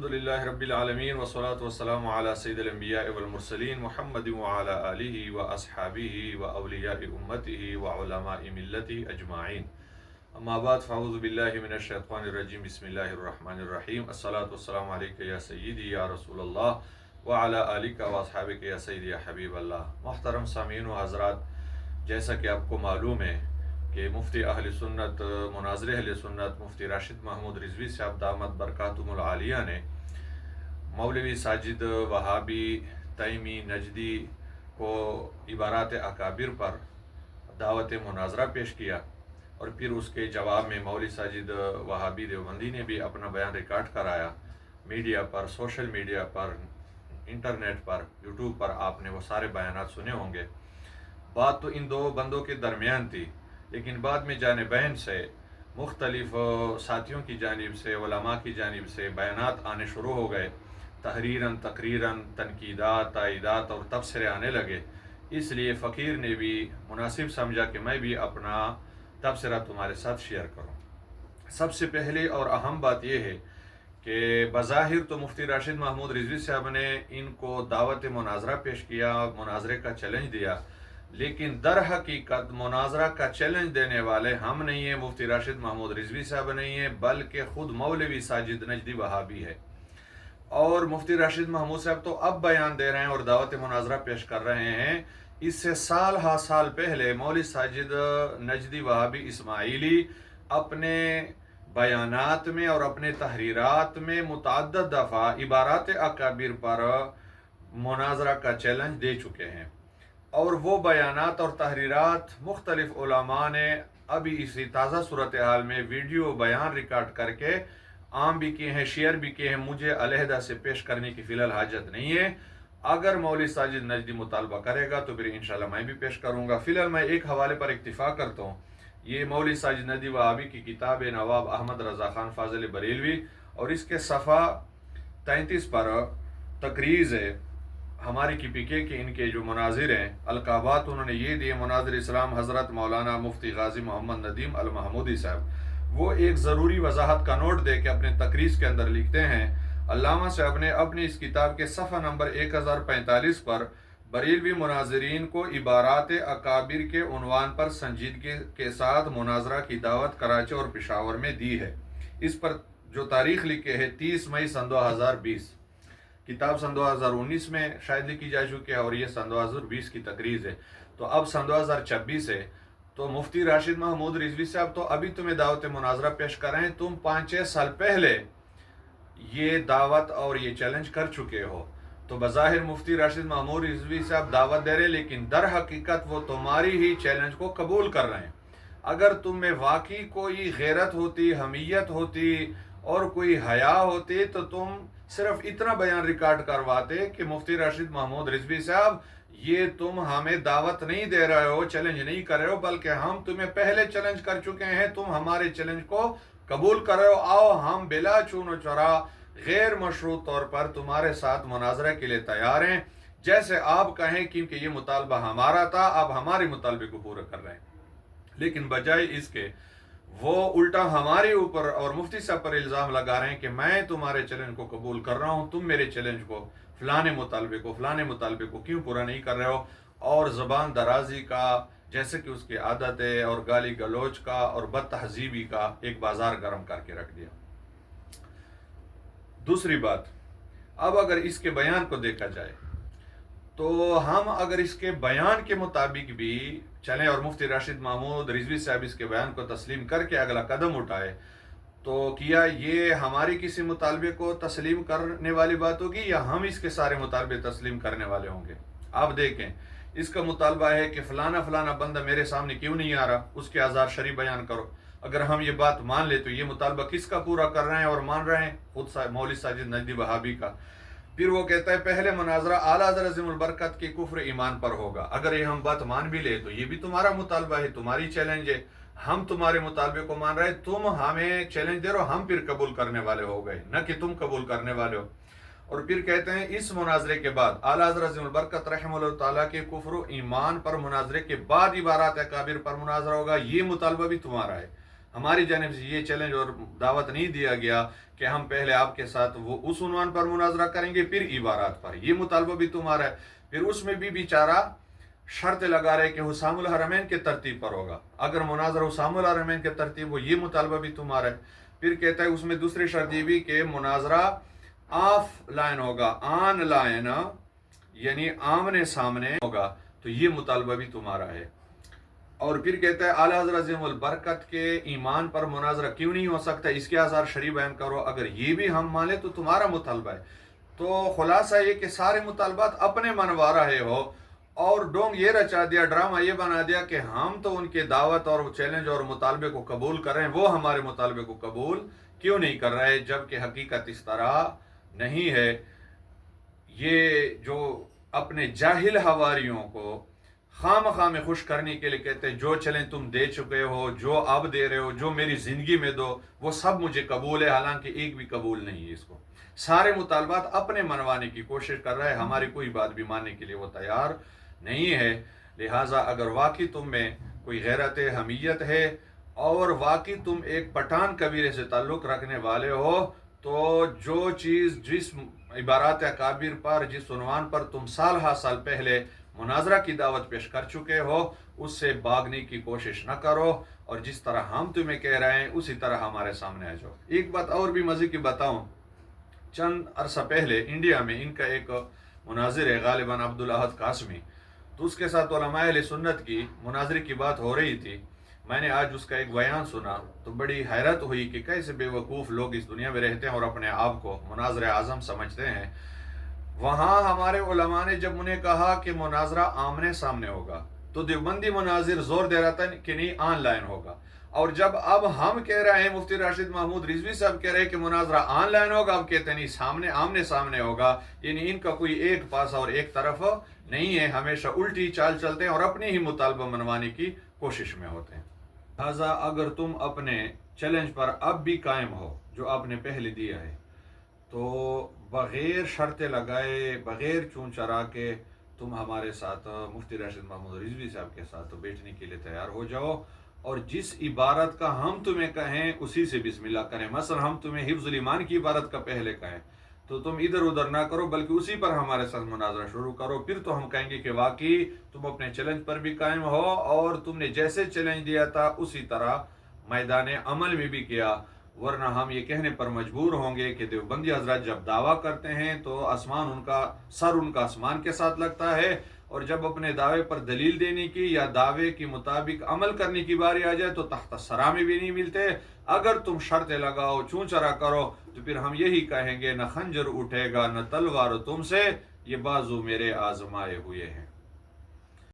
الحمدللہ رب العالمین والصلاة والسلام علی سید الانبیاء والمرسلین محمد وعلی آلہ واصحابہ واولیاء امتہ وعلماء ملتہ اجمعین. اما بعد فاعوذ باللہ من الشیطان الرجیم. بسم اللہ الرحمن الرحیم. الصلاة والسلام علیکہ یا سیدی یا رسول اللہ وعلی آلہ واصحابہ یا سیدی یا حبیب اللہ. محترم سامعین و حضرات، جیسا کہ آپ کو معلوم ہے کہ مفتی اہل سنت، مناظر اہل سنت مفتی راشد محمود رضوی صاحب دامت برکاتہم العالیہ نے مولوی ساجد وہابی تیمی نجدی کو عبارات اکابر پر دعوت مناظرہ پیش کیا، اور پھر اس کے جواب میں مولوی ساجد وہابی دیوبندی نے بھی اپنا بیان ریکارڈ کرایا. میڈیا پر، سوشل میڈیا پر، انٹرنیٹ پر، یوٹیوب پر آپ نے وہ سارے بیانات سنے ہوں گے. بات تو ان دو بندوں کے درمیان تھی، لیکن بعد میں جانبین سے مختلف ساتھیوں کی جانب سے، علماء کی جانب سے بیانات آنے شروع ہو گئے. تحریراً، تقریراً، تنقیدات، تائیدات اور تبصرے آنے لگے. اس لیے فقیر نے بھی مناسب سمجھا کہ میں بھی اپنا تبصرہ تمہارے ساتھ شیئر کروں. سب سے پہلے اور اہم بات یہ ہے کہ بظاہر تو مفتی راشد محمود رضوی صاحب نے ان کو دعوت مناظرہ پیش کیا، مناظرے کا چیلنج دیا، لیکن در حقیقت مناظرہ کا چیلنج دینے والے ہم نہیں ہیں، مفتی راشد محمود رضوی صاحب نہیں ہیں، بلکہ خود مولوی ساجد نجدی وہابی ہے. اور مفتی راشد محمود صاحب تو اب بیان دے رہے ہیں اور دعوت مناظرہ پیش کر رہے ہیں. اس سے سال پہلے مولوی ساجد نجدی وہابی اسماعیلی اپنے بیانات میں اور اپنے تحریرات میں متعدد دفعہ عبارات اکابر پر مناظرہ کا چیلنج دے چکے ہیں، اور وہ بیانات اور تحریرات مختلف علماء نے ابھی اسی تازہ صورتحال میں ویڈیو بیان ریکارڈ کر کے عام بھی کیے ہیں، شیئر بھی کیے ہیں. مجھے علیحدہ سے پیش کرنے کی فی الحال حاجت نہیں ہے. اگر مولوی ساجد نجدی مطالبہ کرے گا تو پھر انشاءاللہ میں بھی پیش کروں گا. فی الحال میں ایک حوالے پر اکتفا کرتا ہوں. یہ مولوی ساجد نجدی وہابی کی کتاب نواب احمد رضا خان فاضل بریلوی، اور اس کے صفحہ 33 پر تقریز ہے ہماری KPK کے ان کے جو مناظر ہیں، القابات انہوں نے یہ دیے. مناظر اسلام حضرت مولانا مفتی غازی محمد ندیم المحمودی صاحب، وہ ایک ضروری وضاحت کا نوٹ دے کے اپنے تقریز کے اندر لکھتے ہیں: علامہ صاحب نے اپنی اس کتاب کے صفحہ نمبر 1045 پر بریلوی مناظرین کو عبارات اکابر کے عنوان پر سنجیدگی کے ساتھ مناظرہ کی دعوت کراچی اور پشاور میں دی ہے. اس پر جو تاریخ لکھے ہے 30 مئی سن 2020. کتاب سن 2019 میں شاید لکھی جا چکی ہے، اور یہ سن 2020 کی تقریز ہے. تو اب سن 2026 ہے. تو مفتی راشد محمود رضوی صاحب تو ابھی تمہیں دعوت مناظرہ پیش کر رہے ہیں. تم 5-6 سال پہلے یہ دعوت اور یہ چیلنج کر چکے ہو. تو بظاہر مفتی راشد محمود رضوی صاحب دعوت دے رہے، لیکن در حقیقت وہ تمہاری ہی چیلنج کو قبول کر رہے ہیں. اگر تم میں واقعی کوئی غیرت ہوتی، حمیت ہوتی اور کوئی حیا ہوتی تو تم صرف اتنا بیان ریکارڈ کرواتے کہ مفتی راشد محمود رضوی صاحب یہ تم ہمیں دعوت نہیں دے رہے ہو، چیلنج نہیں کر رہے ہو، بلکہ ہم تمہیں پہلے چیلنج کر چکے ہیں، تم ہمارے چیلنج کو قبول کر رہے ہو، آؤ ہم بلا چون و چرا غیر مشروط طور پر تمہارے ساتھ مناظرہ کے لیے تیار ہیں. جیسے آپ کہیں کیونکہ یہ مطالبہ ہمارا تھا، اب ہمارے مطالبے کو پورا کر رہے ہیں. لیکن بجائے اس کے وہ الٹا ہمارے اوپر اور مفتی صاحب پر الزام لگا رہے ہیں کہ میں تمہارے چیلنج کو قبول کر رہا ہوں، تم میرے چیلنج کو، فلانے مطالبے کو کیوں پورا نہیں کر رہے ہو. اور زبان درازی کا، جیسے کہ اس کی عادت ہے، اور گالی گلوچ کا اور بد تہذیبی کا ایک بازار گرم کر کے رکھ دیا. دوسری بات، اب اگر اس کے بیان کو دیکھا جائے تو ہم اگر اس کے بیان کے مطابق بھی چلیں اور مفتی راشد محمود رضوی صاحب اس کے بیان کو تسلیم کر کے اگلا قدم اٹھائے، تو کیا یہ ہماری کسی مطالبے کو تسلیم کرنے والی بات ہوگی یا ہم اس کے سارے مطالبے تسلیم کرنے والے ہوں گے؟ آپ دیکھیں، اس کا مطالبہ ہے کہ فلانا بندہ میرے سامنے کیوں نہیں آ رہا، اس کے آثار شرعی بیان کرو. اگر ہم یہ بات مان لے تو یہ مطالبہ کس کا پورا کر رہے ہیں اور مان رہے ہیں؟ خود مولوی ساجد نجدی وہابی کا. پھر وہ کہتا ہے پہلے مناظرہ اعلیٰ حضرت عظیم البرکت کے کفر ایمان پر ہوگا. اگر یہ ہم بات مان بھی لے تو یہ بھی تمہارا مطالبہ ہے، تمہاری چیلنج ہے. ہم تمہارے مطالبے کو مان رہے، تم ہمیں چیلنج دے رہے ہو، ہم پھر قبول کرنے والے ہو گئے، نہ کہ تم قبول کرنے والے ہو. اور پھر کہتے ہیں اس مناظرے کے بعد اعلیٰ حضرت عظیم البرکت رحمہ اللہ تعالیٰ کے کفر و ایمان پر مناظرے کے بعد عبارات اکابر پر مناظرہ ہوگا. یہ مطالبہ بھی تمہارا ہے. ہماری جانب سے یہ چیلنج اور دعوت نہیں دیا گیا کہ ہم پہلے آپ کے ساتھ وہ اس عنوان پر مناظرہ کریں گے پھر عبارات پر، یہ مطالبہ بھی تمہارا ہے۔ پھر اس میں بھی بیچارہ شرط لگا رہے کہ حسام الحرمین کے ترتیب پر ہوگا، اگر مناظرہ حسام الحرمین کے ترتیب ہو یہ مطالبہ بھی تمہارا ہے۔ پھر کہتا ہے اس میں دوسری شرط یہ بھی کہ مناظرہ آف لائن ہوگا، آن لائن یعنی آمنے سامنے ہوگا، تو یہ مطالبہ بھی تمہارا ہے۔ اور پھر کہتا ہے اعلیٰ حضرت عظیم البرکت کے ایمان پر مناظرہ کیوں نہیں ہو سکتا، اس کے آثار شریف بیان کرو، اگر یہ بھی ہم مانیں تو تمہارا مطالبہ ہے۔ تو خلاصہ یہ کہ سارے مطالبات اپنے منوا رہے ہو اور ڈونگ یہ رچا دیا، ڈرامہ یہ بنا دیا کہ ہم تو ان کے دعوت اور چیلنج اور مطالبے کو قبول کر رہے ہیں، وہ ہمارے مطالبے کو قبول کیوں نہیں کر رہے، جبکہ حقیقت اس طرح نہیں ہے۔ یہ جو اپنے جاہل حواریوں کو خام خواہ میں خوش کرنے کے لیے کہتے ہیں جو چیلنج تم دے چکے ہو، جو اب دے رہے ہو، جو میری زندگی میں دو، وہ سب مجھے قبول ہے، حالانکہ ایک بھی قبول نہیں ہے۔ اس کو سارے مطالبات اپنے منوانے کی کوشش کر رہا ہے، ہماری کوئی بات بھی ماننے کے لیے وہ تیار نہیں ہے۔ لہٰذا اگر واقعی تم میں کوئی غیرت حمیت ہے اور واقعی تم ایک پٹھان قبیلے سے تعلق رکھنے والے ہو، تو جو چیز جس عبارات اکابر پر، جس عنوان پر تم سال ہا سال پہلے مناظرہ کی دعوت پیش کر چکے ہو، اس سے بھاگنے کی کوشش نہ کرو، اور جس طرح ہم تمہیں کہہ رہے ہیں اسی طرح ہمارے سامنے آ جاؤ۔ ایک بات اور بھی مزے کی بتاؤں، چند عرصہ پہلے انڈیا میں ان کا ایک مناظر ہے غالباً عبدالاحد قاسمی، تو اس کے ساتھ علماء اہل سنت کی مناظرے کی بات ہو رہی تھی۔ میں نے آج اس کا ایک بیان سنا تو بڑی حیرت ہوئی کہ کیسے بے وقوف لوگ اس دنیا میں رہتے ہیں اور اپنے آپ کو مناظر اعظم سمجھتے ہیں۔ وہاں ہمارے علماء نے جب انہیں کہا کہ مناظرہ آمنے سامنے ہوگا تو دیوبندی مناظر زور دے رہا تھا کہ نہیں آن لائن ہوگا، اور جب اب ہم کہہ رہے ہیں، مفتی راشد محمود رضوی صاحب کہہ رہے ہیں کہ مناظرہ آن لائن ہوگا، اب کہتے ہیں نہیں سامنے آمنے سامنے ہوگا۔ یعنی ان کا کوئی ایک پاسا اور ایک طرف نہیں ہے، ہمیشہ الٹی چال چلتے ہیں اور اپنے ہی مطالبہ منوانے کی کوشش میں ہوتے ہیں۔ لہٰذا اگر تم اپنے چیلنج پر اب بھی قائم ہو جو آپ نے پہلے دیا ہے، تو بغیر شرط لگائے، بغیر چون چرا کے تم ہمارے ساتھ مفتی راشد محمود رضوی صاحب کے ساتھ بیٹھنے کے لیے تیار ہو جاؤ، اور جس عبارت کا ہم تمہیں کہیں اسی سے بسم اللہ کریں۔ مثلا ہم تمہیں حفظ الایمان کی عبارت کا پہلے کہیں تو تم ادھر ادھر نہ کرو، بلکہ اسی پر ہمارے ساتھ مناظرہ شروع کرو، پھر تو ہم کہیں گے کہ واقعی تم اپنے چیلنج پر بھی قائم ہو اور تم نے جیسے چیلنج دیا تھا اسی طرح میدان عمل میں بھی کیا۔ ورنہ ہم یہ کہنے پر مجبور ہوں گے کہ دیوبندی حضرات جب دعویٰ کرتے ہیں تو آسمان ان کا سر ان کا آسمان کے ساتھ لگتا ہے، اور جب اپنے دعوے پر دلیل دینے کی یا دعوے کے مطابق عمل کرنے کی باری آ جائے تو تحت سرا میں بھی نہیں ملتے۔ اگر تم شرط لگاؤ، چون چرا کرو، تو پھر ہم یہی کہیں گے نہ خنجر اٹھے گا نہ تلوار تم سے، یہ بازو میرے آزمائے ہوئے ہیں۔